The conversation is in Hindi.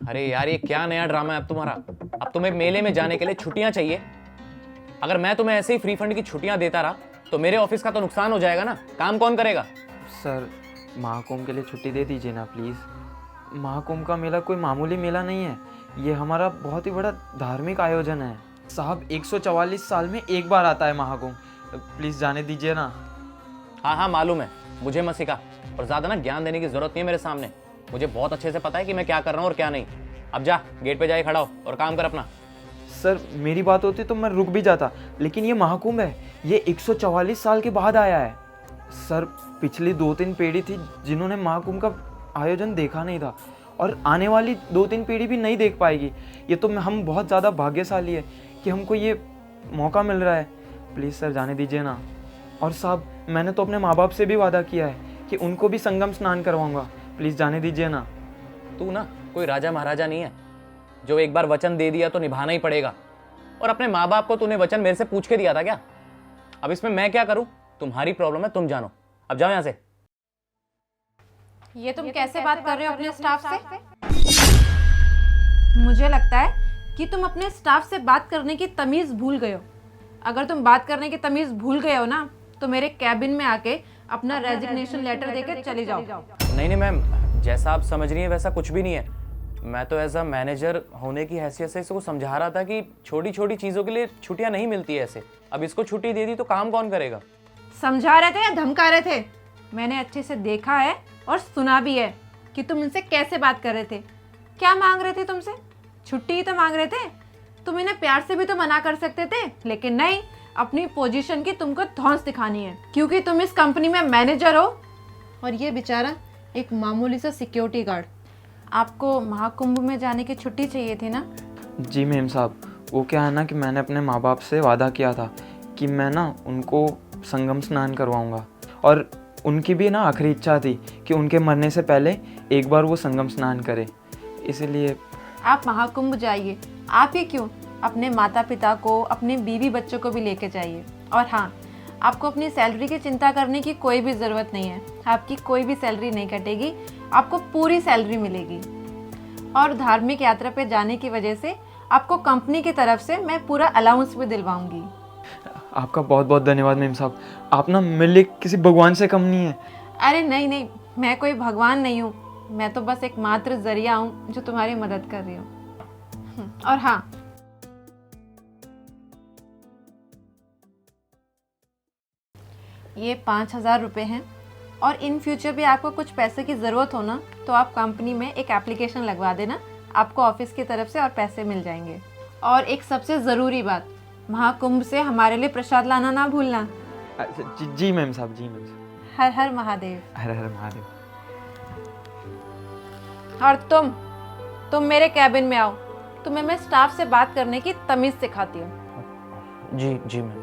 अरे यार ये क्या नया ड्रामा है अब तुम्हारा। अब तुम्हें मेले में जाने के लिए छुट्टियां चाहिए। अगर मैं तुम्हें ऐसे ही फ्री फंड की छुट्टियां देता रहा तो मेरे ऑफिस का तो नुकसान हो जाएगा ना। काम कौन करेगा? सर महाकुंभ के लिए छुट्टी दे दीजिए ना प्लीज़। महाकुंभ का मेला कोई मामूली मेला नहीं है, ये हमारा बहुत ही बड़ा धार्मिक आयोजन है साहब। 144 साल में एक बार आता है महाकुंभ, प्लीज़ जाने दीजिए ना। हाँ हाँ मालूम है, मुझे मत सिखा और ज्यादा ना ज्ञान देने की जरूरत नहीं है मेरे सामने। मुझे बहुत अच्छे से पता है कि मैं क्या कर रहा हूँ और क्या नहीं। अब जा गेट पे जाके खड़ा हो और काम कर अपना। सर मेरी बात होती तो मैं रुक भी जाता, लेकिन ये महाकुंभ है, ये 144 साल के बाद आया है। सर पिछली 2-3 पीढ़ी थी जिन्होंने महाकुंभ का आयोजन देखा नहीं था, और आने वाली 2-3 पीढ़ी भी नहीं देख पाएगी। ये तो हम बहुत ज़्यादा भाग्यशाली है कि हमको ये मौका मिल रहा है। प्लीज़ सर जाने दीजिए ना। और साहब मैंने तो अपने माँ बाप से भी वादा किया है कि उनको भी संगम स्नान करवाऊंगा, प्लीज़ जाने दीजिए ना। तू ना कोई राजा महाराजा नहीं है जो एक बार वचन दे दिया तो निभाना ही पड़ेगा। और अपने माँ बाप को तूने वचन मेरे से पूछ के दिया था क्या? अब इसमें मैं क्या करूं? तुम्हारी प्रॉब्लम है, तुम जानो। अब जाओ यहाँ से। ये तुम कैसे बात कर रहे हो अपने स्टाफ से? मुझे लगता है कि तुम अपने स्टाफ से बात करने की तमीज भूल गए हो। अगर तुम बात करने की तमीज भूल गए हो ना तो मेरे कैबिन में आके अपना रेजिग्नेशन लेटर देकर चले जाओ। नहीं नहीं मैम, जैसा आप समझ रही हैं वैसा कुछ भी नहीं है। मैं तो एज अ मैनेजर होने की हैसियत से इसको समझा रहा था कि छोटी छोटी चीज़ों के लिए छुट्टियां नहीं मिलती है ऐसे। अब इसको छुट्टी दे दी तो काम कौन करेगा? समझा रहे थे या धमका रहे थे? मैंने अच्छे से देखा है और सुना भी है कि तुम उनसे कैसे बात कर रहे थे। क्या मांग रहे थे तुमसे? छुट्टी ही तो मांग रहे थे। तुम इन्हें प्यार से भी तो मना कर सकते थे, लेकिन नहीं, अपनी पोजीशन की तुमको धौंस दिखानी है क्योंकि तुम इस कंपनी में मैनेजर हो और ये बेचारा एक मामूली सा सिक्योरिटी गार्ड। आपको महाकुंभ में जाने की छुट्टी चाहिए थी ना? जी मैम साहब, वो क्या है ना कि मैंने अपने माँ बाप से वादा किया था कि मैं ना उनको संगम स्नान करवाऊंगा, और उनकी भी ना आखिरी इच्छा थी कि उनके मरने से पहले एक बार वो संगम स्नान करें, इसीलिए। आप महाकुंभ जाइए, आप ही क्यों, अपने माता पिता को, अपने बीवी बच्चों को भी लेके जाइए। और हाँ, आपको अपनी सैलरी की चिंता करने की कोई भी ज़रूरत नहीं है। आपकी कोई भी सैलरी नहीं कटेगी, आपको पूरी सैलरी मिलेगी। और धार्मिक यात्रा पे जाने की वजह से आपको कंपनी की तरफ से मैं पूरा अलाउंस भी दिलवाऊंगी। आपका बहुत बहुत धन्यवाद मैम साहब, आप ना मेरे लिए किसी भगवान से कम नहीं है। अरे नहीं नहीं, मैं कोई भगवान नहीं हूँ, मैं तो बस एक मात्र जरिया हूँ जो तुम्हारी मदद कर रही हूँ। और हाँ, ये 5,000 रुपये हैं, और इन फ्यूचर भी आपको कुछ पैसे की ज़रूरत हो ना तो आप कंपनी में एक एप्लीकेशन लगवा देना, आपको ऑफिस की तरफ से और पैसे मिल जाएंगे। और एक सबसे ज़रूरी बात, महाकुंभ से हमारे लिए प्रसाद लाना ना भूलना। जी मैम साहब, जी मैम साहब। हर हर महादेव। हर हर महादेव। और तुम मेरे कैबिन में आओ, तुम्हें मैं स्टाफ से बात करने की तमीज़ सिखाती हूँ। जी जी मैम।